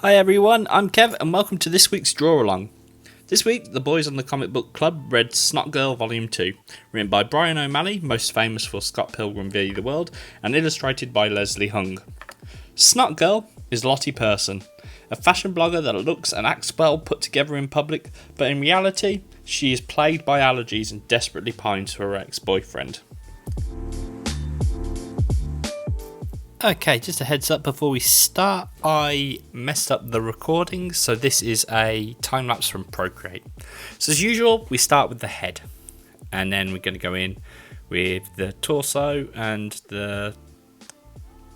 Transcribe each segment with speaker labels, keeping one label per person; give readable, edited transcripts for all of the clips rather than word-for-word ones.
Speaker 1: Hi everyone, I'm Kev and welcome to this week's Draw Along. This week, the boys on the Comic Book Club read Snotgirl Volume 2, written by Bryan O'Malley, most famous for Scott Pilgrim v. the World, and illustrated by Leslie Hung. Snotgirl is Lottie Person, a fashion blogger that looks and acts well put together in public, but in reality, she is plagued by allergies and desperately pines for her ex-boyfriend. Okay, just a heads up before we start, I messed up the recording, so this is a time lapse from Procreate. So as usual, we start with the head, and then we're going to go in with the torso and the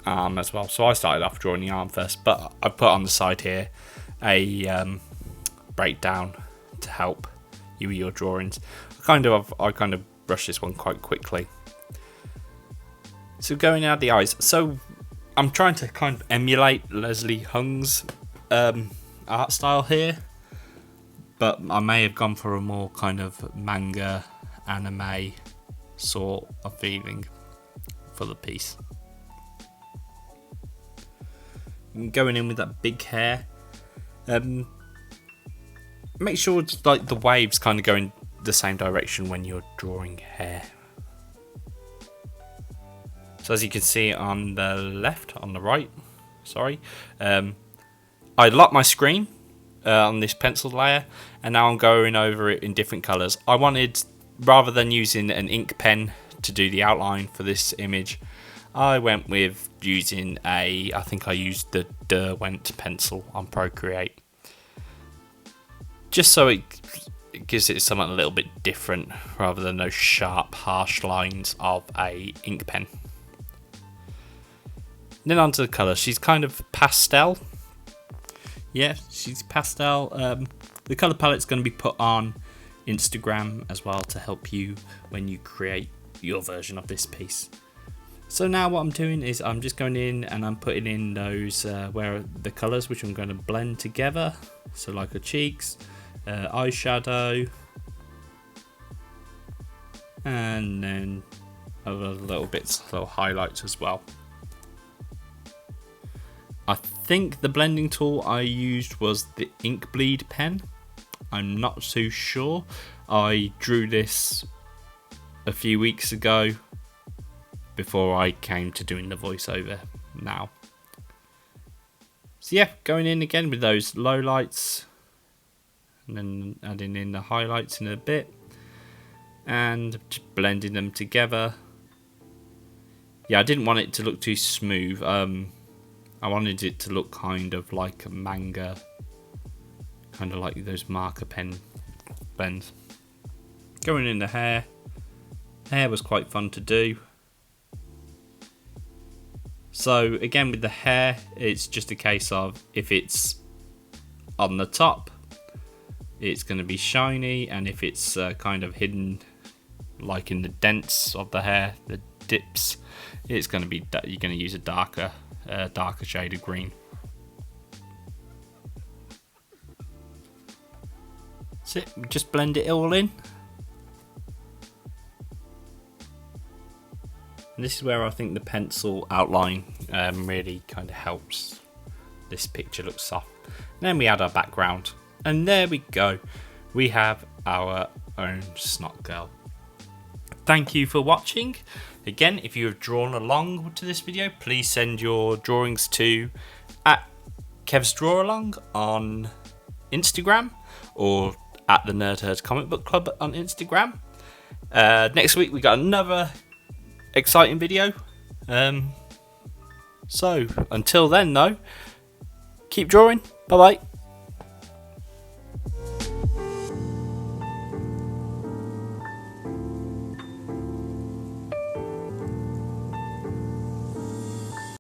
Speaker 1: arm as well. So I started off drawing the arm first, but I put on the side here a breakdown to help you with your drawings. I kind of brushed this one quite quickly. So going out the eyes. So I'm trying to kind of emulate Leslie Hung's art style here, but I may have gone for a more kind of manga, anime sort of feeling for the piece. Going in with that big hair. Make sure it's like the waves kind of go in the same direction when you're drawing hair. So as you can see on the right, I locked my screen on this pencil layer, and now I'm going over it in different colours. I wanted, rather than using an ink pen to do the outline for this image, I went with using I think I used the Derwent pencil on Procreate. Just so it gives it something a little bit different, rather than those sharp, harsh lines of a ink pen. Then onto the colour. She's kind of pastel. Yeah, she's pastel. The colour palette's going to be put on Instagram as well to help you when you create your version of this piece. So now what I'm doing is I'm just going in and I'm putting in those where the colours which I'm going to blend together. So like her cheeks, eyeshadow, and then other little bits, little highlights as well. I think the blending tool I used was the ink bleed pen. I'm not too sure. I drew this a few weeks ago before I came to doing the voiceover now. So yeah, going in again with those low lights and then adding in the highlights in a bit and just blending them together. Yeah, I didn't want it to look too smooth. I wanted it to look kind of like a manga, kind of like those marker pen blends. Going in the hair. Hair was quite fun to do. So again with the hair, it's just a case of if it's on the top, it's going to be shiny, and if it's kind of hidden, like in the dents of the hair, the dips, it's going to be you're going to use a darker shade of green. So just blend it all in. And this is where I think the pencil outline really kind of helps this picture look soft. And then we add our background, and there we go. We have our own Snotgirl. Thank you for watching. Again, if you have drawn along to this video, please send your drawings to @KevsDrawAlong on Instagram, or at the Nerdherd Comic Book Club on Instagram. Next week we got another exciting video. So until then though, keep drawing. Bye bye.